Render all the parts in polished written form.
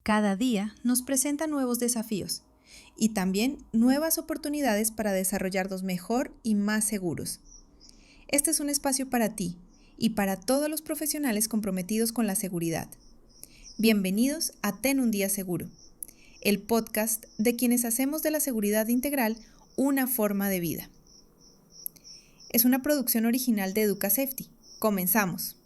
Cada día nos presenta nuevos desafíos y también nuevas oportunidades para desarrollarnos mejor y más seguros. Este es un espacio para ti y para todos los profesionales comprometidos con la seguridad. Bienvenidos a Ten un Día Seguro, el podcast de quienes hacemos de la seguridad integral una forma de vida. Es una producción original de Educa Safety. Comenzamos.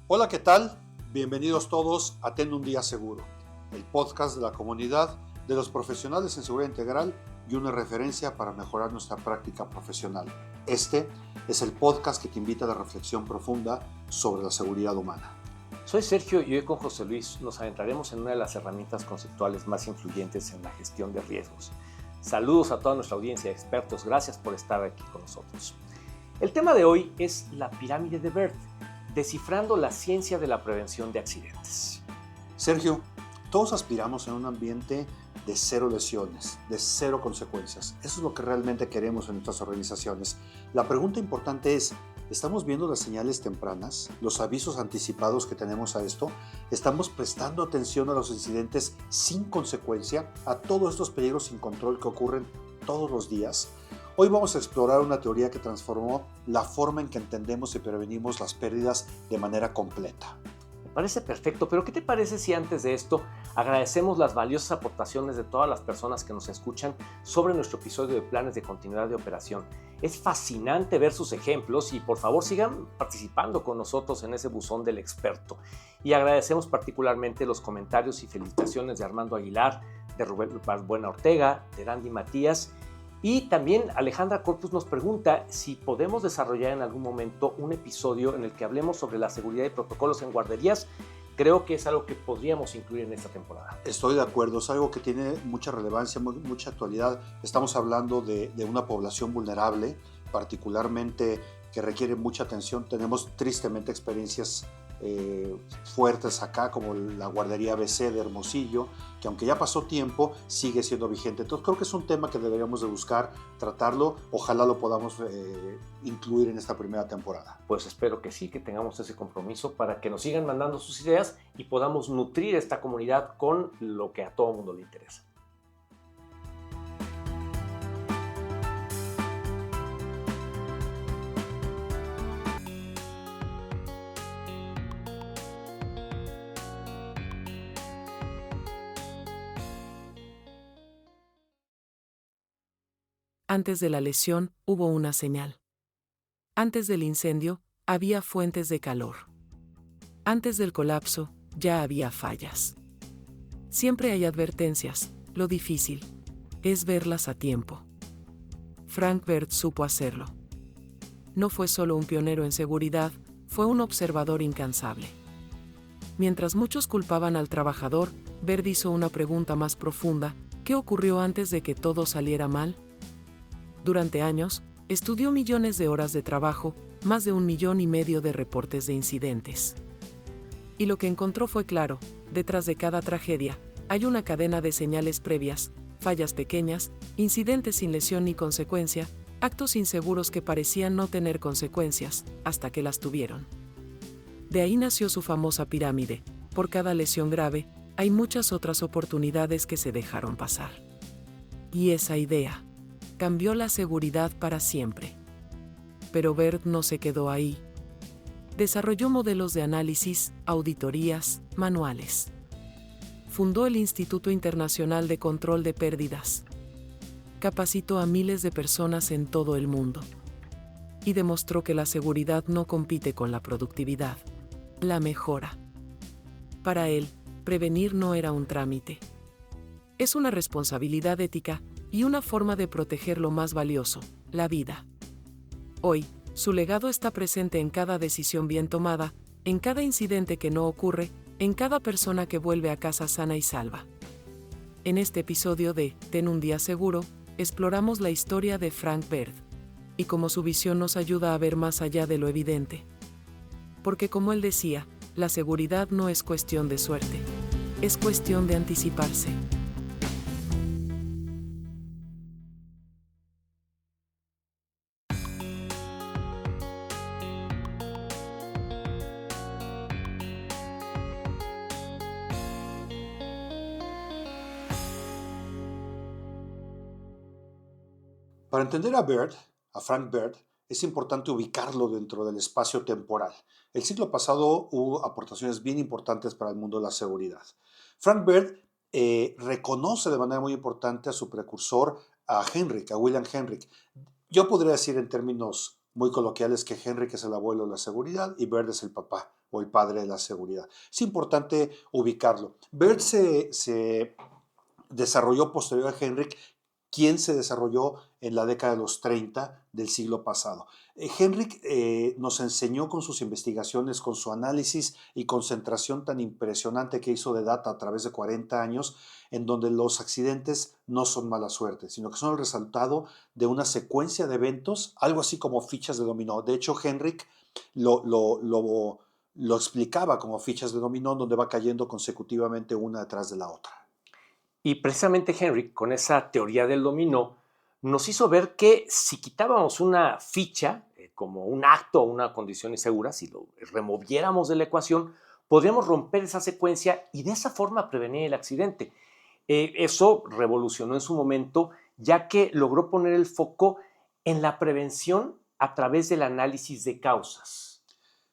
Hola, ¿qué tal? Bienvenidos todos a Ten un Día Seguro, el podcast de la comunidad de los profesionales en seguridad integral y una referencia para mejorar nuestra práctica profesional. Este es el podcast que te invita a la reflexión profunda sobre la seguridad humana. Soy Sergio y hoy con José Luis nos adentraremos en una de las herramientas conceptuales más influyentes en la gestión de riesgos. Saludos a toda nuestra audiencia de expertos, gracias por estar aquí con nosotros. El tema de hoy es la pirámide de Bert, descifrando la ciencia de la prevención de accidentes. Sergio, todos aspiramos en un ambiente de cero lesiones, de cero consecuencias. Eso es lo que realmente queremos en nuestras organizaciones. La pregunta importante es, ¿estamos viendo las señales tempranas, los avisos anticipados que tenemos a esto? ¿Estamos prestando atención a los incidentes sin consecuencia, a todos estos peligros sin control que ocurren todos los días? Hoy vamos a explorar una teoría que transformó la forma en que entendemos y prevenimos las pérdidas de manera completa. Me parece perfecto, pero ¿qué te parece si antes de esto agradecemos las valiosas aportaciones de todas las personas que nos escuchan sobre nuestro episodio de planes de continuidad de operación? Es fascinante ver sus ejemplos y por favor sigan participando con nosotros en ese buzón del experto. Y agradecemos particularmente los comentarios y felicitaciones de Armando Aguilar, de Rubén Buena Ortega, de Randy Matías. Y también Alejandra Corpus nos pregunta si podemos desarrollar en algún momento un episodio en el que hablemos sobre la seguridad y protocolos en guarderías. Creo que es algo que podríamos incluir en esta temporada. Estoy de acuerdo, es algo que tiene mucha relevancia, mucha actualidad. Estamos hablando de una población vulnerable, particularmente que requiere mucha atención. Tenemos tristemente experiencias fuertes acá, como la guardería ABC de Hermosillo, que aunque ya pasó tiempo, sigue siendo vigente. Entonces creo que es un tema que deberíamos de buscar, tratarlo. Ojalá lo podamos incluir en esta primera temporada. Pues espero que sí, que tengamos ese compromiso para que nos sigan mandando sus ideas y podamos nutrir esta comunidad con lo que a todo mundo le interesa. Antes de la lesión, hubo una señal. Antes del incendio, había fuentes de calor. Antes del colapso, ya había fallas. Siempre hay advertencias, lo difícil es verlas a tiempo. Frank Bert supo hacerlo. No fue solo un pionero en seguridad, fue un observador incansable. Mientras muchos culpaban al trabajador, Bert hizo una pregunta más profunda: ¿qué ocurrió antes de que todo saliera mal? Durante años, estudió millones de horas de trabajo, más de 1,5 millones de reportes de incidentes. Y lo que encontró fue claro: detrás de cada tragedia, hay una cadena de señales previas, fallas pequeñas, incidentes sin lesión ni consecuencia, actos inseguros que parecían no tener consecuencias, hasta que las tuvieron. De ahí nació su famosa pirámide: por cada lesión grave, hay muchas otras oportunidades que se dejaron pasar. Y esa idea cambió la seguridad para siempre. Pero Bert no se quedó ahí. Desarrolló modelos de análisis, auditorías, manuales. Fundó el Instituto Internacional de Control de Pérdidas. Capacitó a miles de personas en todo el mundo. Y demostró que la seguridad no compite con la productividad, la mejora. Para él, prevenir no era un trámite. Es una responsabilidad ética y una forma de proteger lo más valioso, la vida. Hoy, su legado está presente en cada decisión bien tomada, en cada incidente que no ocurre, en cada persona que vuelve a casa sana y salva. En este episodio de Ten un Día Seguro, exploramos la historia de Frank Bert y cómo su visión nos ayuda a ver más allá de lo evidente. porque como él decía, la seguridad no es cuestión de suerte, es cuestión de anticiparse. Para entender a Baird, a Frank Baird, es importante ubicarlo dentro del espacio temporal. El siglo pasado hubo aportaciones bien importantes para el mundo de la seguridad. Frank Baird reconoce de manera muy importante a su precursor, a Henrik, a William Henrik. Yo podría decir en términos muy coloquiales que Henrik es el abuelo de la seguridad y Baird es el papá o el padre de la seguridad. Es importante ubicarlo. Baird se desarrolló posterior a Henrik, quien se desarrolló en la década de los 30 del siglo pasado. Henrik nos enseñó con sus investigaciones, con su análisis y concentración tan impresionante que hizo de data a través de 40 años, en donde los accidentes no son mala suerte, sino que son el resultado de una secuencia de eventos, algo así como fichas de dominó. De hecho, Henrik lo explicaba como fichas de dominó, donde va cayendo consecutivamente una detrás de la otra. Y precisamente Henrik, con esa teoría del dominó, nos hizo ver que si quitábamos una ficha, como un acto o una condición insegura, si lo removiéramos de la ecuación, podríamos romper esa secuencia y de esa forma prevenir el accidente. Eso revolucionó en su momento, ya que logró poner el foco en la prevención a través del análisis de causas.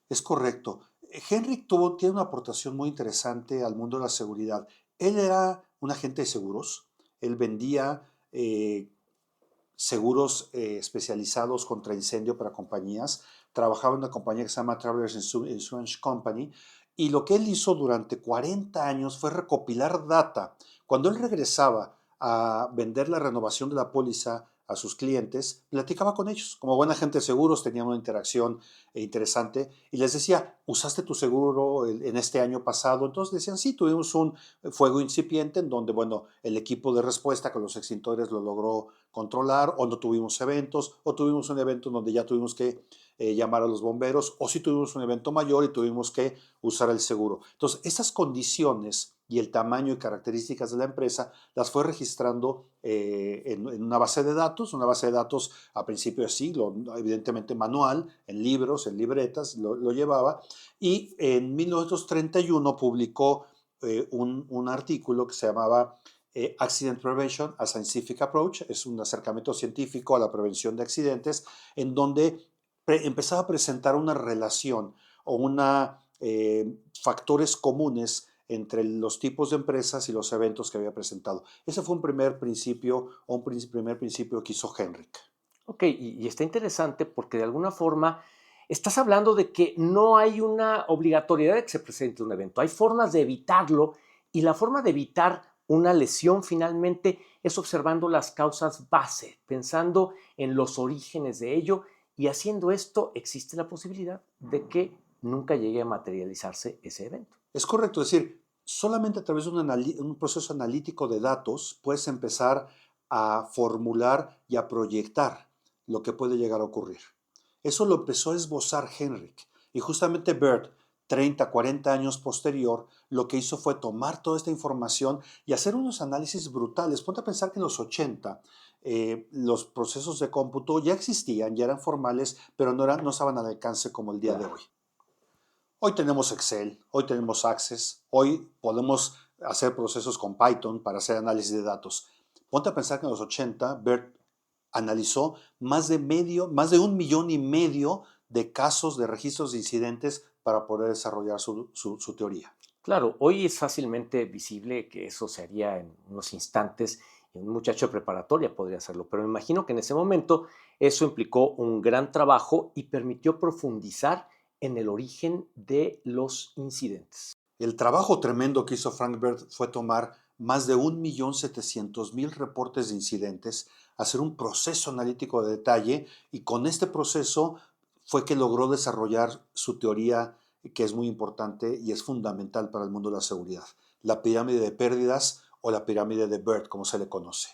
Es correcto. Henrik tiene una aportación muy interesante al mundo de la seguridad. Él era un agente de seguros. Él vendía seguros especializados contra incendio para compañías. Trabajaba en una compañía que se llama Travelers Insurance Company. Y lo que él hizo durante 40 años fue recopilar data. Cuando él regresaba a vender la renovación de la póliza a sus clientes, platicaba con ellos. Como buen agente de seguros, tenía una interacción interesante y les decía, ¿usaste tu seguro en este año pasado? Entonces decían, sí, tuvimos un fuego incipiente en donde, bueno, el equipo de respuesta con los extintores lo logró controlar, o no tuvimos eventos, o tuvimos un evento en donde ya tuvimos que llamar a los bomberos, o si tuvimos un evento mayor y tuvimos que usar el seguro. Entonces, esas condiciones y el tamaño y características de la empresa las fue registrando en una base de datos a principio de siglo, evidentemente manual, en libros, en libretas, lo llevaba, y en 1931 publicó un artículo que se llamaba Accident Prevention, a Scientific Approach, es un acercamiento científico a la prevención de accidentes, en donde empezaba a presentar una relación o factores comunes entre los tipos de empresas y los eventos que había presentado. Ese fue un primer principio que hizo Henrik. Ok, y está interesante porque de alguna forma estás hablando de que no hay una obligatoriedad de que se presente un evento, hay formas de evitarlo y la forma de evitar una lesión finalmente es observando las causas base, pensando en los orígenes de ello y haciendo esto existe la posibilidad de que nunca llegue a materializarse ese evento. Es correcto, es decir, solamente a través de un proceso analítico de datos puedes empezar a formular y a proyectar lo que puede llegar a ocurrir. Eso lo empezó a esbozar Henrik y justamente Baird, 30, 40 años posterior, lo que hizo fue tomar toda esta información y hacer unos análisis brutales. Ponte a pensar que en los 80 los procesos de cómputo ya existían, ya eran formales, pero no estaban al alcance como el día de hoy. Hoy tenemos Excel, hoy tenemos Access, hoy podemos hacer procesos con Python para hacer análisis de datos. Ponte a pensar que en los 80 Baird analizó más de 1,5 millones de casos de registros de incidentes para poder desarrollar su teoría. Claro, hoy es fácilmente visible que eso se haría en unos instantes y un muchacho de preparatoria podría hacerlo, pero me imagino que en ese momento eso implicó un gran trabajo y permitió profundizar en el origen de los incidentes. El trabajo tremendo que hizo Frank Baird fue tomar más de 1,700,000 reportes de incidentes, hacer un proceso analítico de detalle y con este proceso fue que logró desarrollar su teoría que es muy importante y es fundamental para el mundo de la seguridad, la pirámide de pérdidas o la pirámide de Baird, como se le conoce.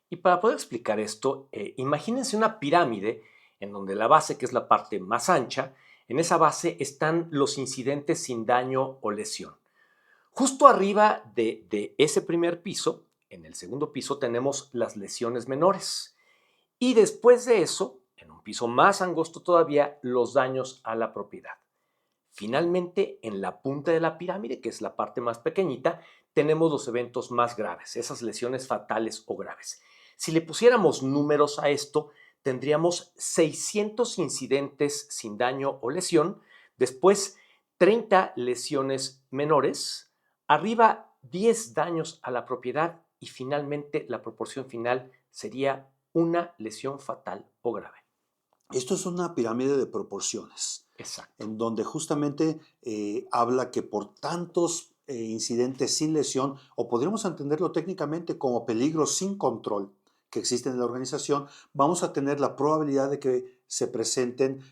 Y para poder explicar esto, imagínense una pirámide en donde la base, que es la parte más ancha, En esa base están los incidentes sin daño o lesión. Justo arriba de ese primer piso, en el segundo piso, tenemos las lesiones menores. Y después de eso, en un piso más angosto todavía, los daños a la propiedad. Finalmente, en la punta de la pirámide, que es la parte más pequeñita, tenemos los eventos más graves, esas lesiones fatales o graves. Si le pusiéramos números a esto, tendríamos 600 incidentes sin daño o lesión, después 30 lesiones menores, arriba 10 daños a la propiedad y finalmente la proporción final sería una lesión fatal o grave. Esto es una pirámide de proporciones. Exacto. En donde justamente habla que por tantos incidentes sin lesión, o podríamos entenderlo técnicamente como peligros sin control que existen en la organización, vamos a tener la probabilidad de que se presenten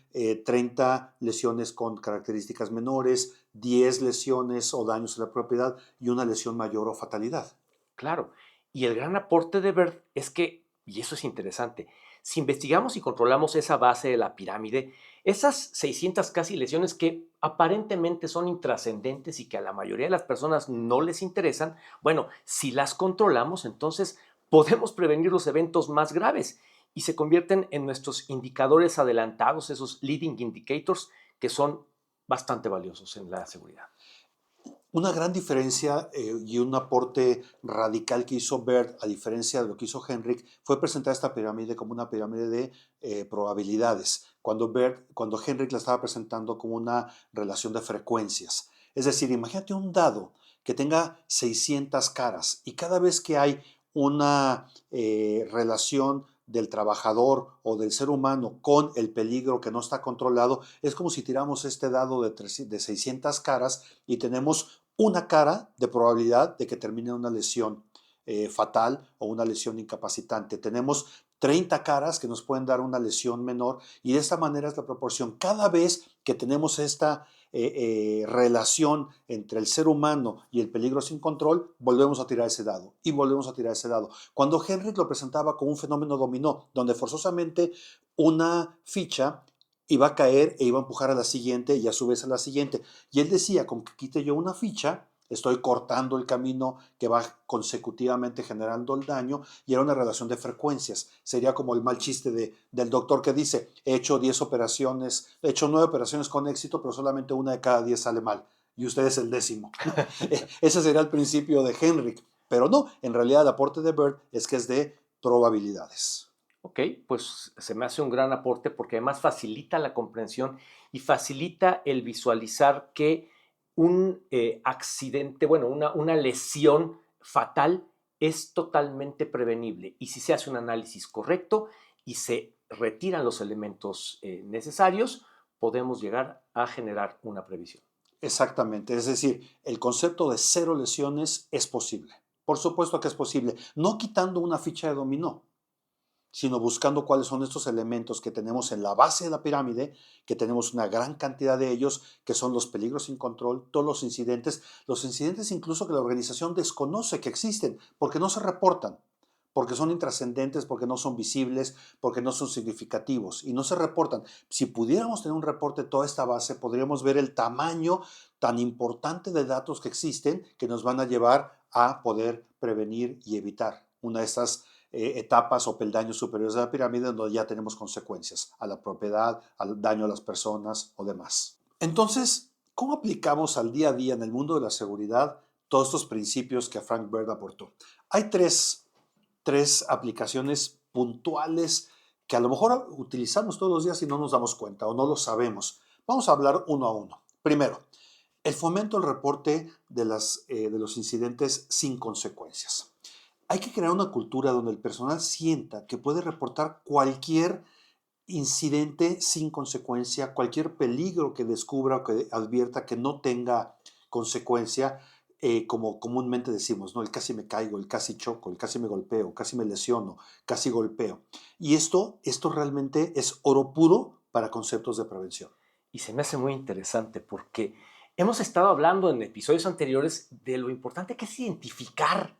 30 lesiones con características menores, 10 lesiones o daños a la propiedad y una lesión mayor o fatalidad. Claro. Y el gran aporte de Bird es que, y eso es interesante, si investigamos y controlamos esa base de la pirámide, esas 600 casi lesiones que aparentemente son intrascendentes y que a la mayoría de las personas no les interesan, bueno, si las controlamos, entonces podemos prevenir los eventos más graves y se convierten en nuestros indicadores adelantados, esos leading indicators que son bastante valiosos en la seguridad. Una gran diferencia y un aporte radical que hizo Bird, a diferencia de lo que hizo Henrik, fue presentar esta pirámide como una pirámide de probabilidades, cuando Henrik la estaba presentando como una relación de frecuencias. Es decir, imagínate un dado que tenga 600 caras y cada vez que hay una relación del trabajador o del ser humano con el peligro que no está controlado, es como si tiramos este dado de 600 caras y tenemos una cara de probabilidad de que termine en una lesión fatal o una lesión incapacitante. Tenemos 30 caras que nos pueden dar una lesión menor y de esta manera es la proporción. Cada vez que tenemos esta relación entre el ser humano y el peligro sin control, volvemos a tirar ese dado y volvemos a tirar ese dado. Cuando Henrik lo presentaba como un fenómeno dominó, donde forzosamente una ficha iba a caer e iba a empujar a la siguiente y a su vez a la siguiente. Y él decía, con que quite yo una ficha, estoy cortando el camino que va consecutivamente generando el daño y era una relación de frecuencias. Sería como el mal chiste del doctor que dice, he hecho 10 operaciones, he hecho 9 operaciones con éxito, pero solamente una de cada 10 sale mal y usted es el 10º. Ese sería el principio de Henrik, pero no, en realidad el aporte de Bird es que es de probabilidades. Ok, pues se me hace un gran aporte porque además facilita la comprensión y facilita el visualizar que un accidente, bueno, una lesión fatal es totalmente prevenible. Y si se hace un análisis correcto y se retiran los elementos necesarios, podemos llegar a generar una previsión. Exactamente, es decir, el concepto de 0 lesiones es posible. Por supuesto que es posible, no quitando una ficha de dominó, sino buscando cuáles son estos elementos que tenemos en la base de la pirámide, que tenemos una gran cantidad de ellos, que son los peligros sin control, todos los incidentes incluso que la organización desconoce que existen, porque no se reportan, porque son intrascendentes, porque no son visibles, porque no son significativos y no se reportan. Si pudiéramos tener un reporte de toda esta base, podríamos ver el tamaño tan importante de datos que existen que nos van a llevar a poder prevenir y evitar una de estas etapas o peldaños superiores de la pirámide donde ya tenemos consecuencias a la propiedad, al daño a las personas o demás. Entonces, ¿cómo aplicamos al día a día en el mundo de la seguridad todos estos principios que Frank Bird aportó? Hay tres aplicaciones puntuales que a lo mejor utilizamos todos los días y no nos damos cuenta o no lo sabemos. Vamos a hablar uno a uno. Primero, el fomento del reporte de los incidentes sin consecuencias. Hay que crear una cultura donde el personal sienta que puede reportar cualquier incidente sin consecuencia, cualquier peligro que descubra o que advierta que no tenga consecuencia, como comúnmente decimos, ¿no? El casi me caigo, el casi choco, el casi me golpeo, casi me lesiono, casi golpeo. Y esto realmente es oro puro para conceptos de prevención. Y se me hace muy interesante porque hemos estado hablando en episodios anteriores de lo importante que es identificar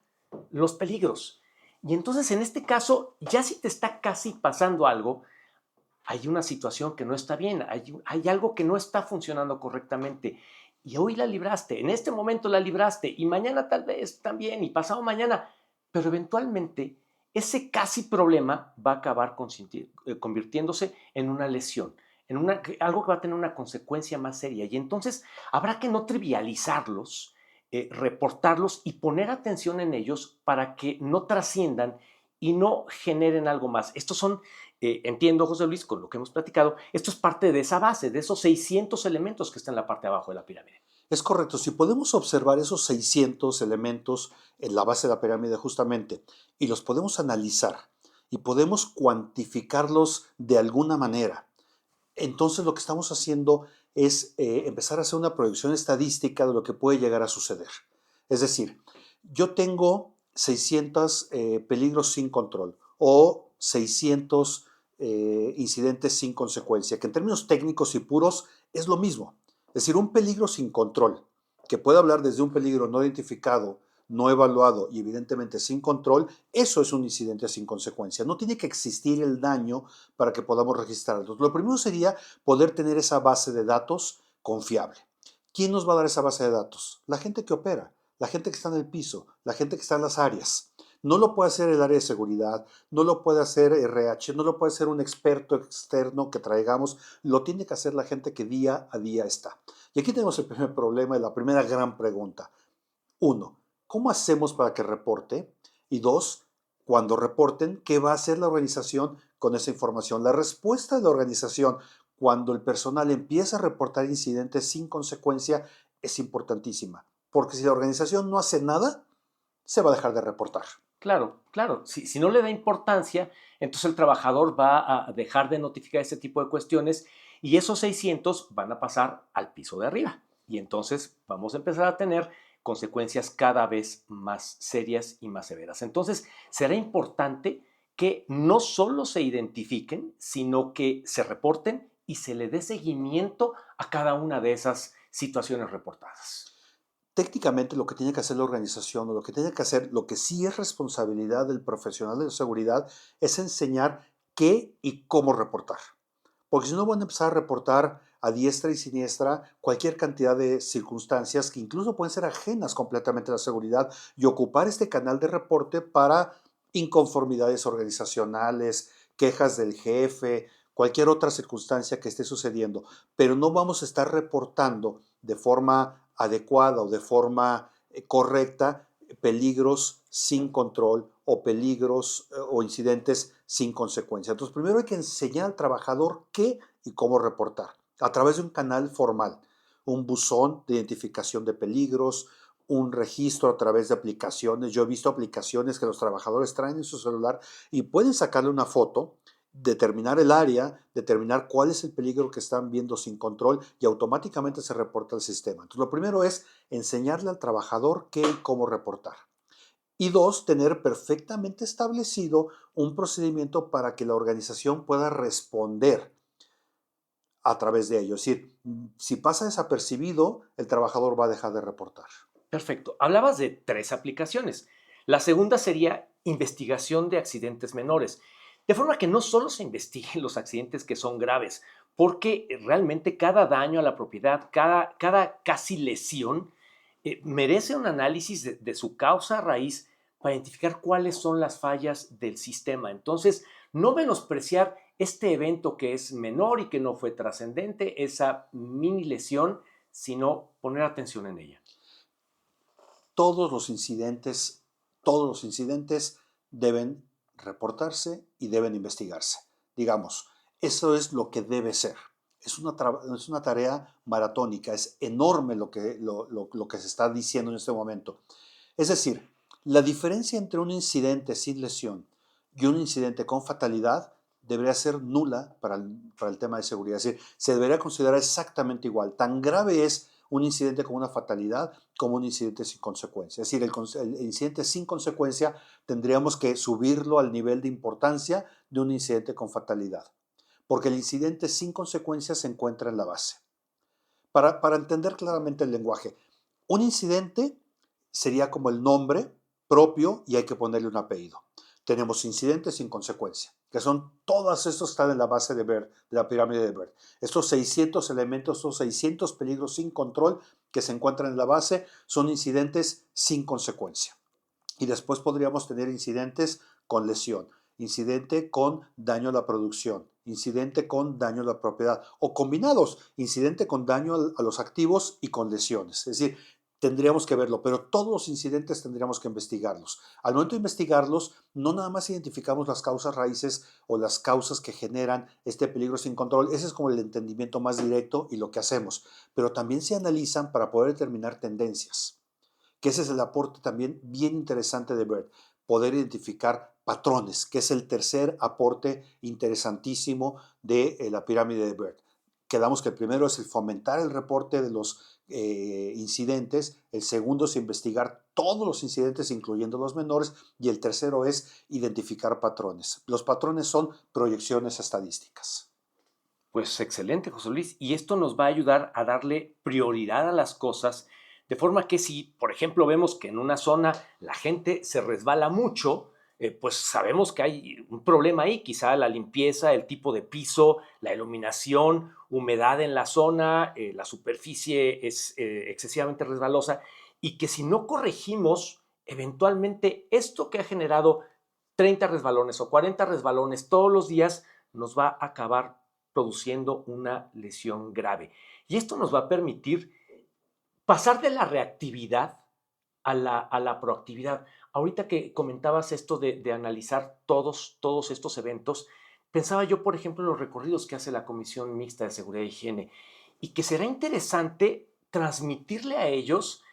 los peligros. Y entonces en este caso, ya si te está casi pasando algo, hay una situación que no está bien, hay algo que no está funcionando correctamente. Y hoy la libraste, en este momento la libraste, y mañana tal vez también, y pasado mañana, pero eventualmente ese casi problema va a acabar convirtiéndose en una lesión, algo que va a tener una consecuencia más seria. Y entonces habrá que no trivializarlos, reportarlos y poner atención en ellos para que no trasciendan y no generen algo más. Estos son, entiendo, José Luis, con lo que hemos platicado, esto es parte de esa base, de esos 600 elementos que están en la parte de abajo de la pirámide. Es correcto, si podemos observar esos 600 elementos en la base de la pirámide justamente y los podemos analizar y podemos cuantificarlos de alguna manera, entonces lo que estamos haciendo es empezar a hacer una proyección estadística de lo que puede llegar a suceder. Es decir, yo tengo 600 peligros sin control o 600 incidentes sin consecuencia, que en términos técnicos y puros es lo mismo. Es decir, un peligro sin control, que puede hablar desde un peligro no identificado, no evaluado y evidentemente sin control, eso es un incidente sin consecuencia. No tiene que existir el daño para que podamos registrarlo. Lo primero sería poder tener esa base de datos confiable. ¿Quién nos va a dar esa base de datos? La gente que opera, la gente que está en el piso, la gente que está en las áreas. No lo puede hacer el área de seguridad, no lo puede hacer RH, no lo puede hacer un experto externo que traigamos, lo tiene que hacer la gente que día a día está. Y aquí tenemos el primer problema y la primera gran pregunta. 1. ¿Cómo hacemos para que reporte? Y 2. Cuando reporten, ¿qué va a hacer la organización con esa información? La respuesta de la organización cuando el personal empieza a reportar incidentes sin consecuencia es importantísima, porque si la organización no hace nada, se va a dejar de reportar. Claro, claro. Si no le da importancia, entonces el trabajador va a dejar de notificar ese tipo de cuestiones y esos 600 van a pasar al piso de arriba. Y entonces vamos a empezar a tener consecuencias cada vez más serias y más severas. Entonces será importante que no solo se identifiquen, sino que se reporten y se le dé seguimiento a cada una de esas situaciones reportadas. Técnicamente lo que tiene que hacer la organización o lo que tiene que hacer, lo que sí es responsabilidad del profesional de seguridad, es enseñar qué y cómo reportar. Porque si no van a empezar a reportar a diestra y siniestra cualquier cantidad de circunstancias que incluso pueden ser ajenas completamente a la seguridad y ocupar este canal de reporte para inconformidades organizacionales, quejas del jefe, cualquier otra circunstancia que esté sucediendo. Pero no vamos a estar reportando de forma adecuada o de forma correcta peligros sin control o peligros o incidentes sin consecuencia. Entonces, primero hay que enseñar al trabajador qué y cómo reportar a través de un canal formal, un buzón de identificación de peligros, un registro a través de aplicaciones. Yo he visto aplicaciones que los trabajadores traen en su celular y pueden sacarle una foto, determinar el área, determinar cuál es el peligro que están viendo sin control y automáticamente se reporta al sistema. Entonces, lo primero es enseñarle al trabajador qué y cómo reportar. Y 2, tener perfectamente establecido un procedimiento para que la organización pueda responder a través de ello. Es decir, si pasa desapercibido, el trabajador va a dejar de reportar. Perfecto. Hablabas de 3 aplicaciones. La segunda sería investigación de accidentes menores. De forma que no solo se investiguen los accidentes que son graves, porque realmente cada daño a la propiedad, cada casi lesión, merece un análisis de su causa raíz para identificar cuáles son las fallas del sistema. Entonces, no menospreciar este evento que es menor y que no fue trascendente, esa mini lesión, sino poner atención en ella. Todos los incidentes deben reportarse y deben investigarse. Digamos, eso es lo que debe ser. Es una tarea maratónica, es enorme lo que se está diciendo en este momento. Es decir, la diferencia entre un incidente sin lesión y un incidente con fatalidad debería ser nula para el tema de seguridad. Es decir, se debería considerar exactamente igual. Tan grave es un incidente con una fatalidad como un incidente sin consecuencia. Es decir, el incidente sin consecuencia tendríamos que subirlo al nivel de importancia de un incidente con fatalidad, porque el incidente sin consecuencia se encuentra en la base. Para entender claramente el lenguaje, un incidente sería como el nombre propio y hay que ponerle un apellido. Tenemos incidentes sin consecuencia, que son todos estos que están en la base de Baird, de la pirámide de Baird. Estos 600 elementos, estos 600 peligros sin control que se encuentran en la base son incidentes sin consecuencia. Y después podríamos tener incidentes con lesión, incidente con daño a la producción, incidente con daño a la propiedad, o combinados, incidente con daño a los activos y con lesiones. Es decir, tendríamos que verlo, pero todos los incidentes tendríamos que investigarlos. Al momento de investigarlos, no nada más identificamos las causas raíces o las causas que generan este peligro sin control. Ese es como el entendimiento más directo y lo que hacemos, pero también se analizan para poder determinar tendencias, que ese es el aporte también bien interesante de Baird, poder identificar patrones, que es el tercer aporte interesantísimo de la pirámide de Baird. Quedamos que el primero es el fomentar el reporte de los incidentes, el segundo es investigar todos los incidentes, incluyendo los menores, y el tercero es identificar patrones. Los patrones son proyecciones estadísticas. Pues excelente, José Luis. Y esto nos va a ayudar a darle prioridad a las cosas, de forma que si, por ejemplo, vemos que en una zona la gente se resbala mucho, pues sabemos que hay un problema ahí, quizá la limpieza, el tipo de piso, la iluminación, humedad en la zona, la superficie es excesivamente resbalosa, y que si no corregimos, eventualmente esto que ha generado 30 resbalones o 40 resbalones todos los días nos va a acabar produciendo una lesión grave. Y esto nos va a permitir pasar de la reactividad a la proactividad. Ahorita que comentabas esto de analizar todos estos eventos, pensaba yo, por ejemplo, en los recorridos que hace la Comisión Mixta de Seguridad e Higiene, y que será interesante transmitirle a ellos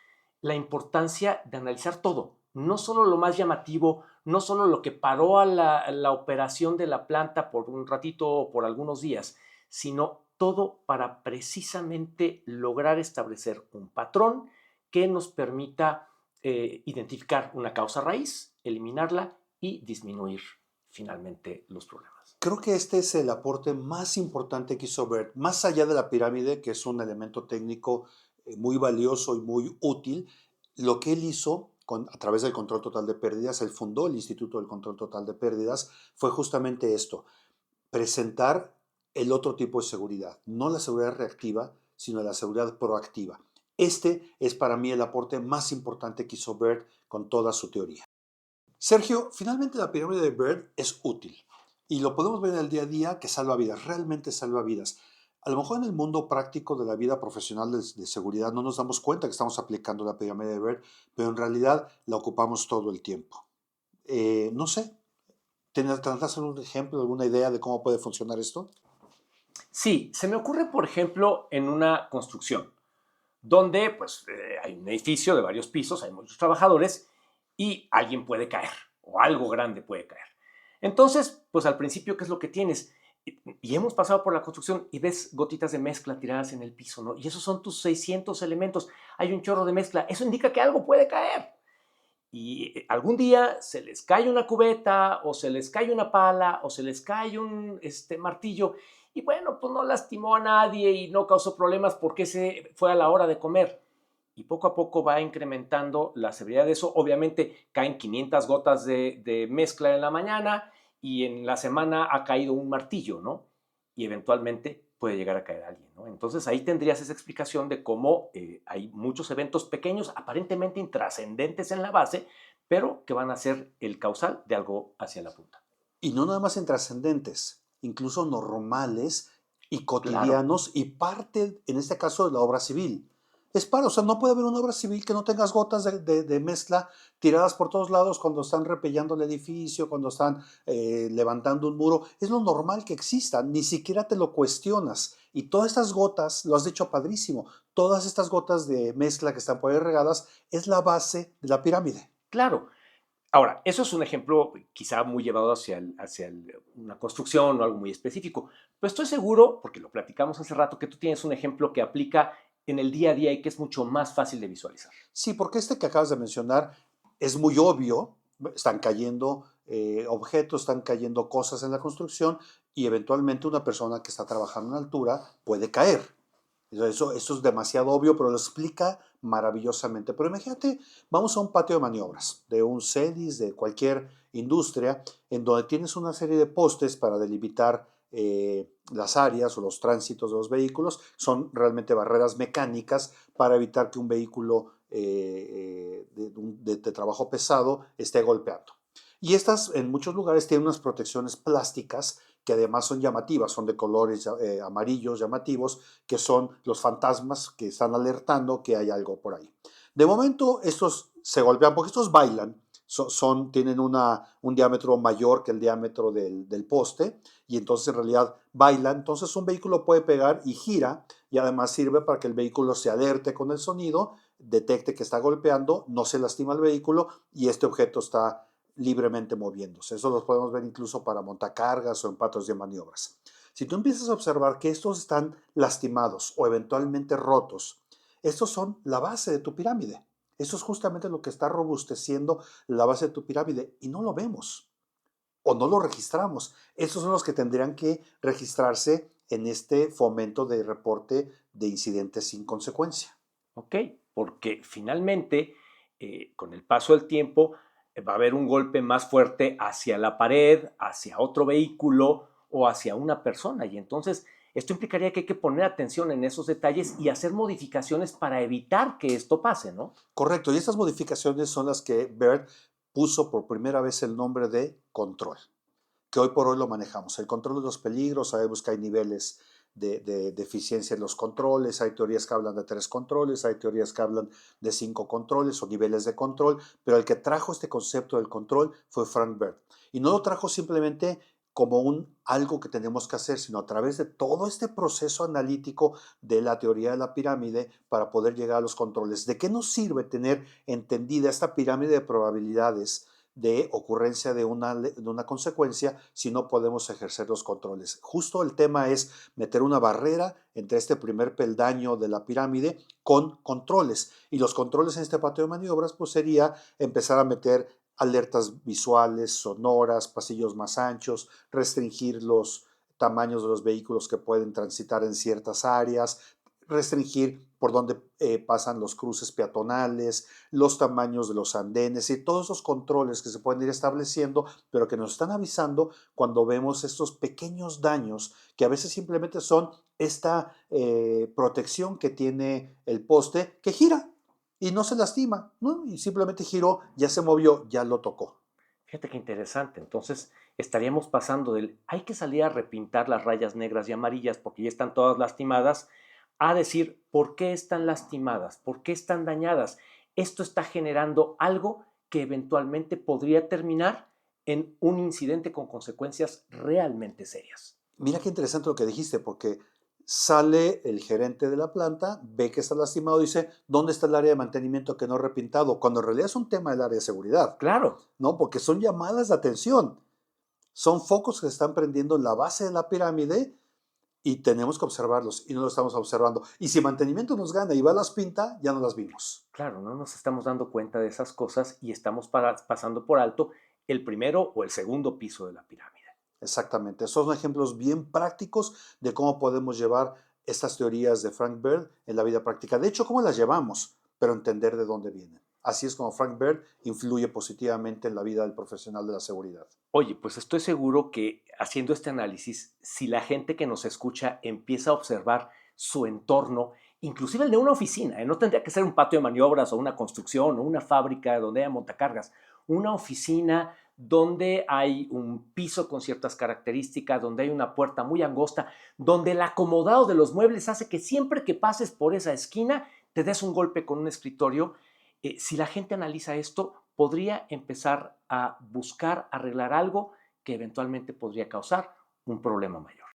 la importancia de analizar todo, no solo lo más llamativo, no solo lo que paró a la operación de la planta por un ratito o por algunos días, sino todo para precisamente lograr establecer un patrón que nos permita identificar una causa raíz, eliminarla y disminuir finalmente los problemas. Creo que este es el aporte más importante que hizo Baird, más allá de la pirámide, que es un elemento técnico muy valioso y muy útil. Lo que él hizo a través del control total de pérdidas, él fundó el Instituto del Control Total de Pérdidas, fue justamente esto, presentar el otro tipo de seguridad, no la seguridad reactiva, sino la seguridad proactiva. Este es para mí el aporte más importante que hizo Baird con toda su teoría. Sergio, finalmente la pirámide de Baird es útil y lo podemos ver en el día a día que salva vidas, realmente salva vidas. A lo mejor en el mundo práctico de la vida profesional de seguridad no nos damos cuenta que estamos aplicando la pirámide de Baird, pero en realidad la ocupamos todo el tiempo. No sé, ¿tendrás algún ejemplo, alguna idea de cómo puede funcionar esto? Sí, se me ocurre, por ejemplo, en una construcción, donde pues, hay un edificio de varios pisos, hay muchos trabajadores y alguien puede caer o algo grande puede caer. Entonces, pues al principio, ¿qué es lo que tienes? Y hemos pasado por la construcción y ves gotitas de mezcla tiradas en el piso, ¿no? Y esos son tus 600 elementos. Hay un chorro de mezcla. Eso indica que algo puede caer. Y algún día se les cae una cubeta o se les cae una pala o se les cae un martillo y bueno, pues no lastimó a nadie y no causó problemas porque se fue a la hora de comer. Y poco a poco va incrementando la severidad de eso. Obviamente caen 500 gotas de mezcla en la mañana y en la semana ha caído un martillo, ¿no? Y eventualmente puede llegar a caer alguien, ¿no? Entonces ahí tendrías esa explicación de cómo hay muchos eventos pequeños, aparentemente intrascendentes en la base, pero que van a ser el causal de algo hacia la punta. Y no nada más intrascendentes, incluso normales y Claro. cotidianos y parte, en este caso, de la obra civil. O sea, no puede haber una obra civil que no tengas gotas de mezcla tiradas por todos lados cuando están repellando el edificio, cuando están levantando un muro. Es lo normal que existan, ni siquiera te lo cuestionas. Y todas estas gotas, lo has dicho padrísimo, todas estas gotas de mezcla que están por ahí regadas es la base de la pirámide. Claro. Ahora, eso es un ejemplo quizá muy llevado una construcción o algo muy específico, pero estoy seguro, porque lo platicamos hace rato, que tú tienes un ejemplo que aplica en el día a día y que es mucho más fácil de visualizar. Sí, porque este que acabas de mencionar es muy obvio, están cayendo objetos, están cayendo cosas en la construcción y eventualmente una persona que está trabajando en altura puede caer. Eso es demasiado obvio, pero lo explica maravillosamente. Pero imagínate, vamos a un patio de maniobras, de un CEDIS, de cualquier industria, en donde tienes una serie de postes para delimitar las áreas o los tránsitos de los vehículos. Son realmente barreras mecánicas para evitar que un vehículo de trabajo pesado esté golpeando. Y estas en muchos lugares tienen unas protecciones plásticas que además son llamativas, son de colores amarillos llamativos, que son los fantasmas que están alertando que hay algo por ahí. De momento estos se golpean porque estos bailan, tienen un diámetro mayor que el diámetro del poste y entonces en realidad bailan. Entonces un vehículo puede pegar y gira y además sirve para que el vehículo se alerte con el sonido, detecte que está golpeando, no se lastima el vehículo y este objeto está libremente moviéndose. Eso lo podemos ver incluso para montacargas o en patios de maniobras. Si tú empiezas a observar que estos están lastimados o eventualmente rotos, estos son la base de tu pirámide. Eso es justamente lo que está robusteciendo la base de tu pirámide y no lo vemos o no lo registramos. Estos son los que tendrían que registrarse en este fomento de reporte de incidentes sin consecuencia. Ok, porque finalmente, con el paso del tiempo, va a haber un golpe más fuerte hacia la pared, hacia otro vehículo o hacia una persona. Y entonces esto implicaría que hay que poner atención en esos detalles y hacer modificaciones para evitar que esto pase, ¿no? Correcto, y estas modificaciones son las que Baird puso por primera vez el nombre de control, que hoy por hoy lo manejamos. El control de los peligros, sabemos que hay niveles de eficiencia en los controles, hay teorías que hablan de 3 controles, hay teorías que hablan de 5 controles o niveles de control, pero el que trajo este concepto del control fue Frank Baird. Y no lo trajo simplemente como algo que tenemos que hacer, sino a través de todo este proceso analítico de la teoría de la pirámide para poder llegar a los controles. ¿De qué nos sirve tener entendida esta pirámide de probabilidades de ocurrencia de una consecuencia si no podemos ejercer los controles? Justo el tema es meter una barrera entre este primer peldaño de la pirámide con controles. Y los controles en este patio de maniobras pues sería empezar a meter alertas visuales, sonoras, pasillos más anchos, restringir los tamaños de los vehículos que pueden transitar en ciertas áreas, restringir por dónde pasan los cruces peatonales, los tamaños de los andenes y todos esos controles que se pueden ir estableciendo, pero que nos están avisando cuando vemos estos pequeños daños que a veces simplemente son esta protección que tiene el poste que gira y no se lastima, ¿no? Y simplemente giró, ya se movió, ya lo tocó. Fíjate qué interesante. Entonces estaríamos pasando del hay que salir a repintar las rayas negras y amarillas porque ya están todas lastimadas, a decir por qué están lastimadas, por qué están dañadas. Esto está generando algo que eventualmente podría terminar en un incidente con consecuencias realmente serias. Mira qué interesante lo que dijiste, porque sale el gerente de la planta, ve que está lastimado, dice, ¿dónde está el área de mantenimiento que no he repintado? Cuando en realidad es un tema del área de seguridad. Claro. ¿No? Porque son llamadas de atención. Son focos que se están prendiendo en la base de la pirámide y tenemos que observarlos y no lo estamos observando. Y si mantenimiento nos gana y va a las pinta, ya no las vimos. Claro, no nos estamos dando cuenta de esas cosas y estamos pasando por alto el primero o el segundo piso de la pirámide. Exactamente. Son ejemplos bien prácticos de cómo podemos llevar estas teorías de Frank Baird en la vida práctica. De hecho, cómo las llevamos, pero entender de dónde vienen. Así es como Frank Baird influye positivamente en la vida del profesional de la seguridad. Oye, pues estoy seguro que haciendo este análisis, si la gente que nos escucha empieza a observar su entorno, inclusive el de una oficina, no tendría que ser un patio de maniobras o una construcción o una fábrica donde haya montacargas, una oficina donde hay un piso con ciertas características, donde hay una puerta muy angosta, donde el acomodado de los muebles hace que siempre que pases por esa esquina te des un golpe con un escritorio. Si la gente analiza esto, podría empezar a buscar arreglar algo que eventualmente podría causar un problema mayor.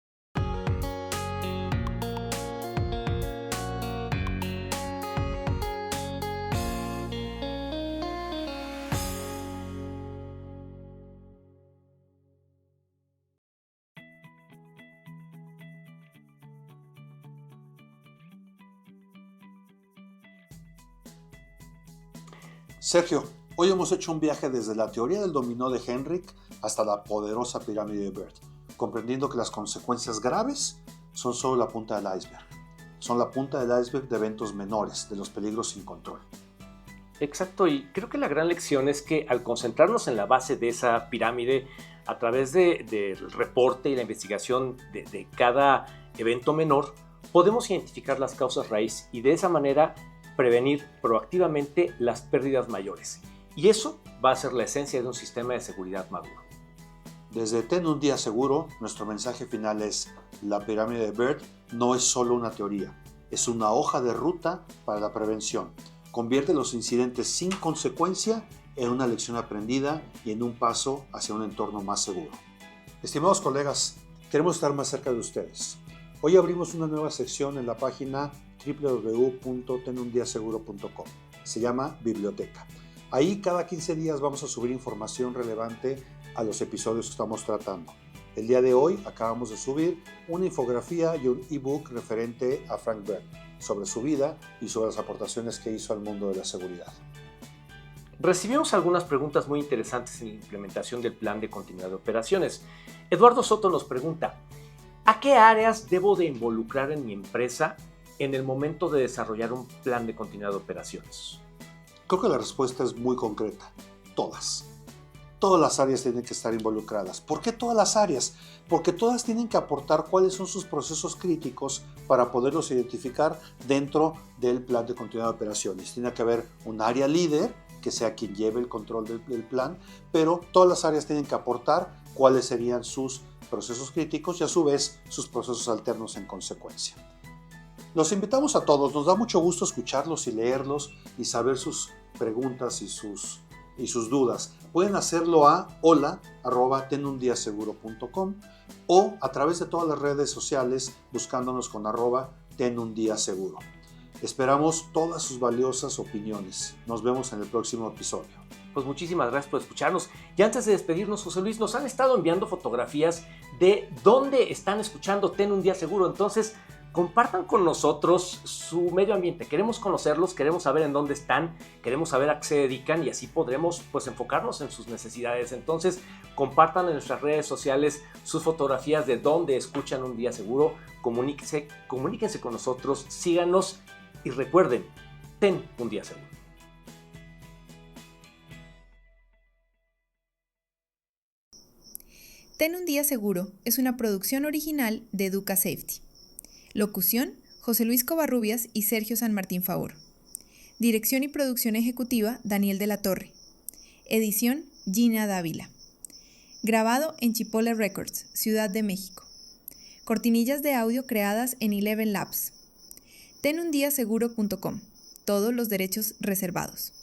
Sergio, hoy hemos hecho un viaje desde la teoría del dominó de Henrich hasta la poderosa pirámide de Baird, comprendiendo que las consecuencias graves son solo la punta del iceberg. son la punta del iceberg de eventos menores, de los peligros sin control. Exacto, y creo que la gran lección es que al concentrarnos en la base de esa pirámide, a través del reporte y la investigación de cada evento menor, podemos identificar las causas raíz y de esa manera prevenir proactivamente las pérdidas mayores. Y eso va a ser la esencia de un sistema de seguridad maduro. Desde Ten un Día Seguro, nuestro mensaje final es: la pirámide de Bird no es solo una teoría, es una hoja de ruta para la prevención. Convierte los incidentes sin consecuencia en una lección aprendida y en un paso hacia un entorno más seguro. Estimados colegas, queremos estar más cerca de ustedes. Hoy abrimos una nueva sección en la página www.tenundiaseguro.com. Se llama Biblioteca. Ahí cada 15 días vamos a subir información relevante a los episodios que estamos tratando. El día de hoy acabamos de subir una infografía y un ebook referente a Frank Bird, sobre su vida y sobre las aportaciones que hizo al mundo de la seguridad. Recibimos algunas preguntas muy interesantes en la implementación del plan de continuidad de operaciones. Eduardo Soto nos pregunta: ¿a qué áreas debo de involucrar en mi empresa en el momento de desarrollar un plan de continuidad de operaciones? Creo que la respuesta es muy concreta: todas. Todas las áreas tienen que estar involucradas. ¿Por qué todas las áreas? Porque todas tienen que aportar cuáles son sus procesos críticos para poderlos identificar dentro del plan de continuidad de operaciones. Tiene que haber un área líder que sea quien lleve el control del plan, pero todas las áreas tienen que aportar cuáles serían sus procesos críticos y a su vez sus procesos alternos en consecuencia. Los invitamos a todos, nos da mucho gusto escucharlos y leerlos y saber sus preguntas y sus dudas. Pueden hacerlo a hola@tenundiaseguro.com o a través de todas las redes sociales buscándonos con @tenundiaseguro. Esperamos todas sus valiosas opiniones. Nos vemos en el próximo episodio. Pues muchísimas gracias por escucharnos. Y antes de despedirnos, José Luis, nos han estado enviando fotografías de dónde están escuchando Ten un Día Seguro. Entonces, compartan con nosotros su medio ambiente. Queremos conocerlos, queremos saber en dónde están, queremos saber a qué se dedican y así podremos enfocarnos en sus necesidades. Entonces, compartan en nuestras redes sociales sus fotografías de dónde escuchan Un Día Seguro. Comuníquense con nosotros, síganos y recuerden, ten un día seguro. Ten un Día Seguro es una producción original de Educa Safety. Locución: José Luis Covarrubias y Sergio San Martín Favor. Dirección y producción ejecutiva: Daniel de la Torre. Edición: Gina Dávila. Grabado en Chipotle Records, Ciudad de México. Cortinillas de audio creadas en Eleven Labs. Tenundiaseguro.com. Todos los derechos reservados.